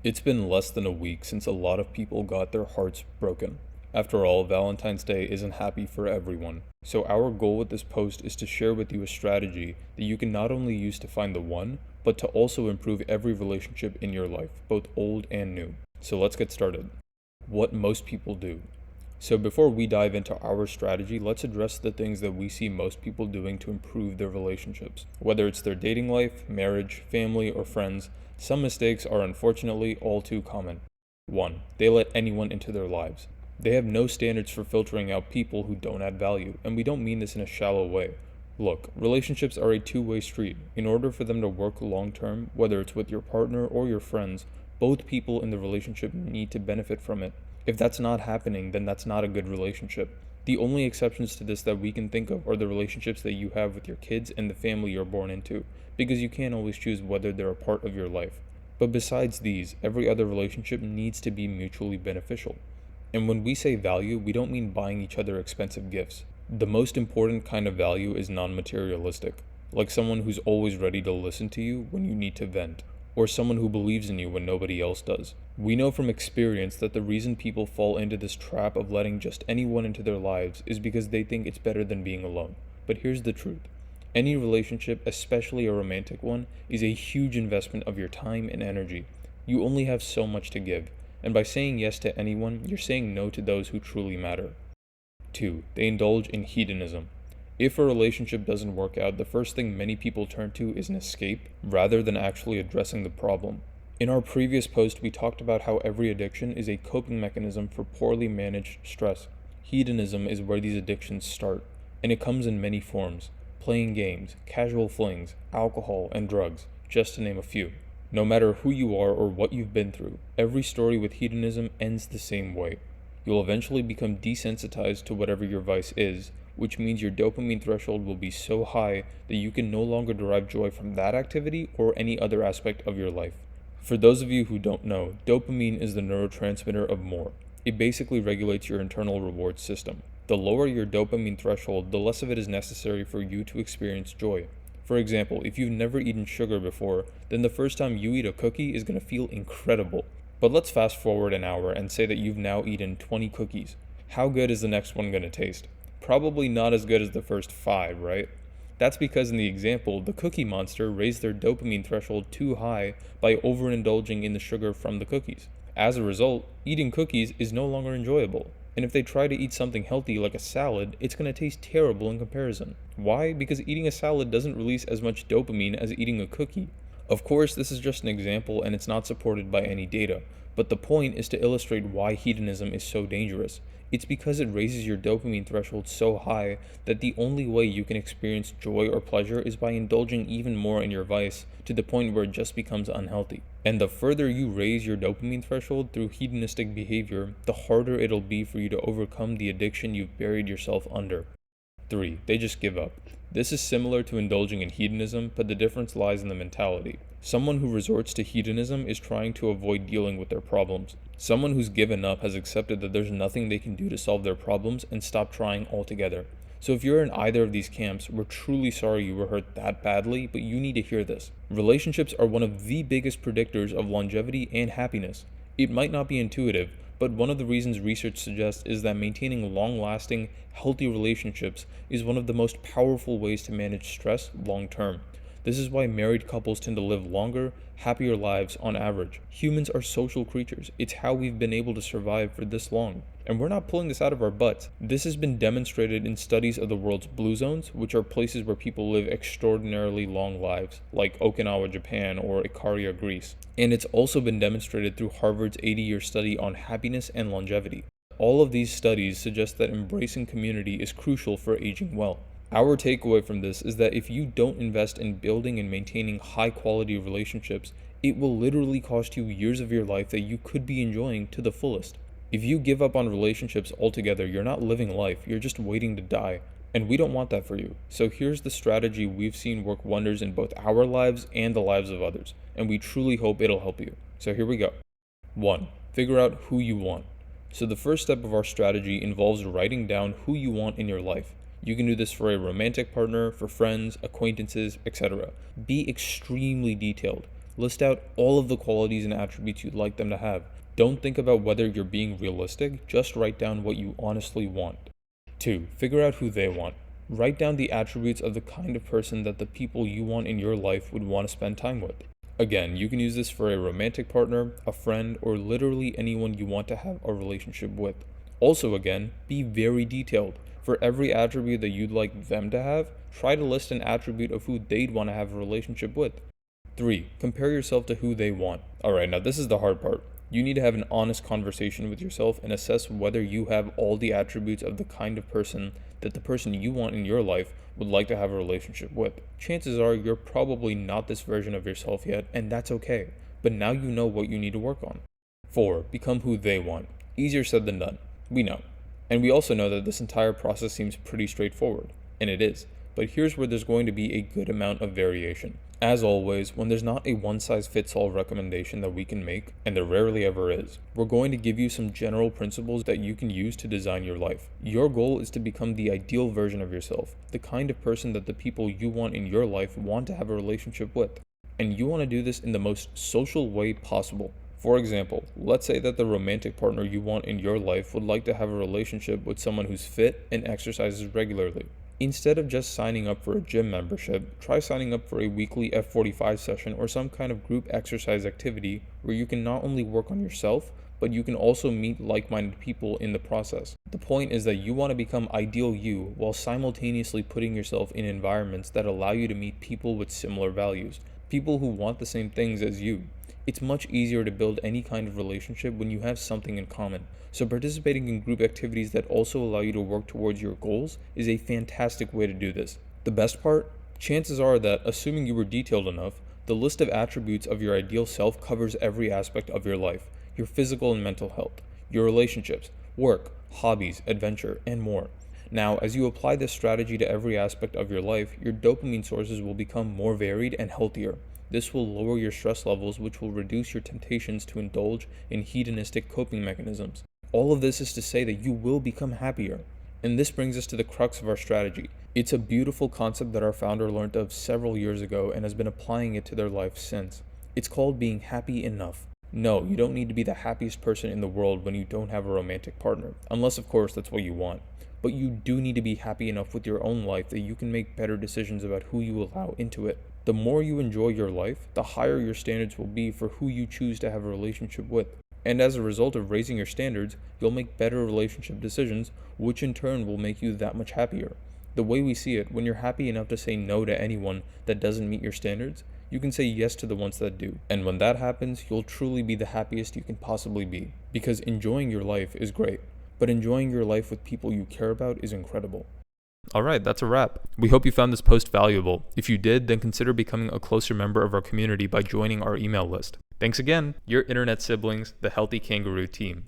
It's been less than a week since a lot of people got their hearts broken. After all, Valentine's Day isn't happy for everyone. So our goal with this post is to share with you a strategy that you can not only use to find the one, but to also improve every relationship in your life, both old and new. So let's get started. What most people do. So before we dive into our strategy, let's address the things that we see most people doing to improve their relationships. Whether it's their dating life, marriage, family, or friends, some mistakes are unfortunately all too common. 1. They let anyone into their lives. They have no standards for filtering out people who don't add value, and we don't mean this in a shallow way. Look, relationships are a two-way street. In order for them to work long-term, whether it's with your partner or your friends, both people in the relationship need to benefit from it. If that's not happening, then that's not a good relationship. The only exceptions to this that we can think of are the relationships that you have with your kids and the family you're born into, because you can't always choose whether they're a part of your life. But besides these, every other relationship needs to be mutually beneficial. And when we say value, we don't mean buying each other expensive gifts. The most important kind of value is non-materialistic, like someone who's always ready to listen to you when you need to vent, or someone who believes in you when nobody else does. We know from experience that the reason people fall into this trap of letting just anyone into their lives is because they think it's better than being alone. But here's the truth. Any relationship, especially a romantic one, is a huge investment of your time and energy. You only have so much to give, and by saying yes to anyone, you're saying no to those who truly matter. 2. They indulge in hedonism. If a relationship doesn't work out, the first thing many people turn to is an escape, rather than actually addressing the problem. In our previous post, we talked about how every addiction is a coping mechanism for poorly managed stress. Hedonism is where these addictions start, and it comes in many forms: playing games, casual flings, alcohol, and drugs, just to name a few. No matter who you are or what you've been through, every story with hedonism ends the same way. You'll eventually become desensitized to whatever your vice is, which means your dopamine threshold will be so high that you can no longer derive joy from that activity or any other aspect of your life. For those of you who don't know, dopamine is the neurotransmitter of more. It basically regulates your internal reward system. The lower your dopamine threshold, the less of it is necessary for you to experience joy. For example, if you've never eaten sugar before, then the first time you eat a cookie is going to feel incredible. But let's fast forward an hour and say that you've now eaten 20 cookies. How good is the next one going to taste? Probably not as good as the first 5, right? That's because in the example, the cookie monster raised their dopamine threshold too high by overindulging in the sugar from the cookies. As a result, eating cookies is no longer enjoyable. And if they try to eat something healthy like a salad, it's going to taste terrible in comparison. Why? Because eating a salad doesn't release as much dopamine as eating a cookie. Of course, this is just an example and it's not supported by any data, but the point is to illustrate why hedonism is so dangerous. It's because it raises your dopamine threshold so high that the only way you can experience joy or pleasure is by indulging even more in your vice to the point where it just becomes unhealthy. And the further you raise your dopamine threshold through hedonistic behavior, the harder it'll be for you to overcome the addiction you've buried yourself under. 3. They just give up. This is similar to indulging in hedonism, but the difference lies in the mentality. Someone who resorts to hedonism is trying to avoid dealing with their problems. Someone who's given up has accepted that there's nothing they can do to solve their problems and stopped trying altogether. So if you're in either of these camps, we're truly sorry you were hurt that badly, but you need to hear this. Relationships are one of the biggest predictors of longevity and happiness. It might not be intuitive, but one of the reasons research suggests is that maintaining long-lasting, healthy relationships is one of the most powerful ways to manage stress long-term. This is why married couples tend to live longer, happier lives on average. Humans are social creatures. It's how we've been able to survive for this long. And we're not pulling this out of our butts. This has been demonstrated in studies of the world's blue zones, which are places where people live extraordinarily long lives, like Okinawa, Japan, or Ikaria, Greece. And it's also been demonstrated through Harvard's 80-year study on happiness and longevity. All of these studies suggest that embracing community is crucial for aging well. Our takeaway from this is that if you don't invest in building and maintaining high-quality relationships, it will literally cost you years of your life that you could be enjoying to the fullest. If you give up on relationships altogether, you're not living life, you're just waiting to die. And we don't want that for you. So here's the strategy we've seen work wonders in both our lives and the lives of others, and we truly hope it'll help you. So here we go. 1. Figure out who you want. So the first step of our strategy involves writing down who you want in your life. You can do this for a romantic partner, for friends, acquaintances, etc. Be extremely detailed. List out all of the qualities and attributes you'd like them to have. Don't think about whether you're being realistic, just write down what you honestly want. 2. Figure out who they want. Write down the attributes of the kind of person that the people you want in your life would want to spend time with. Again, you can use this for a romantic partner, a friend, or literally anyone you want to have a relationship with. Also, again, be very detailed. For every attribute that you'd like them to have, try to list an attribute of who they'd want to have a relationship with. 3. Compare yourself to who they want. Alright, now this is the hard part. You need to have an honest conversation with yourself and assess whether you have all the attributes of the kind of person that the person you want in your life would like to have a relationship with. Chances are you're probably not this version of yourself yet, and that's okay. But now you know what you need to work on. 4. Become who they want. Easier said than done. We know. And we also know that this entire process seems pretty straightforward. And it is. But here's where there's going to be a good amount of variation. As always, when there's not a one-size-fits-all recommendation that we can make, and there rarely ever is, we're going to give you some general principles that you can use to design your life. Your goal is to become the ideal version of yourself, the kind of person that the people you want in your life want to have a relationship with. And you want to do this in the most social way possible. For example, let's say that the romantic partner you want in your life would like to have a relationship with someone who's fit and exercises regularly. Instead of just signing up for a gym membership, try signing up for a weekly F45 session or some kind of group exercise activity where you can not only work on yourself, but you can also meet like-minded people in the process. The point is that you want to become ideal you while simultaneously putting yourself in environments that allow you to meet people with similar values, people who want the same things as you. It's much easier to build any kind of relationship when you have something in common. So participating in group activities that also allow you to work towards your goals is a fantastic way to do this. The best part? Chances are that, assuming you were detailed enough, the list of attributes of your ideal self covers every aspect of your life, your physical and mental health, your relationships, work, hobbies, adventure, and more. Now, as you apply this strategy to every aspect of your life, your dopamine sources will become more varied and healthier. This will lower your stress levels, which will reduce your temptations to indulge in hedonistic coping mechanisms. All of this is to say that you will become happier. And this brings us to the crux of our strategy. It's a beautiful concept that our founder learned of several years ago and has been applying it to their life since. It's called being happy enough. No, you don't need to be the happiest person in the world when you don't have a romantic partner, unless of course that's what you want. But you do need to be happy enough with your own life that you can make better decisions about who you allow into it. The more you enjoy your life, the higher your standards will be for who you choose to have a relationship with. And as a result of raising your standards, you'll make better relationship decisions, which in turn will make you that much happier. The way we see it, when you're happy enough to say no to anyone that doesn't meet your standards, you can say yes to the ones that do. And when that happens, you'll truly be the happiest you can possibly be. Because enjoying your life is great, but enjoying your life with people you care about is incredible. Alright, that's a wrap. We hope you found this post valuable. If you did, then consider becoming a closer member of our community by joining our email list. Thanks again, your internet siblings, the Healthy Kangaroo team.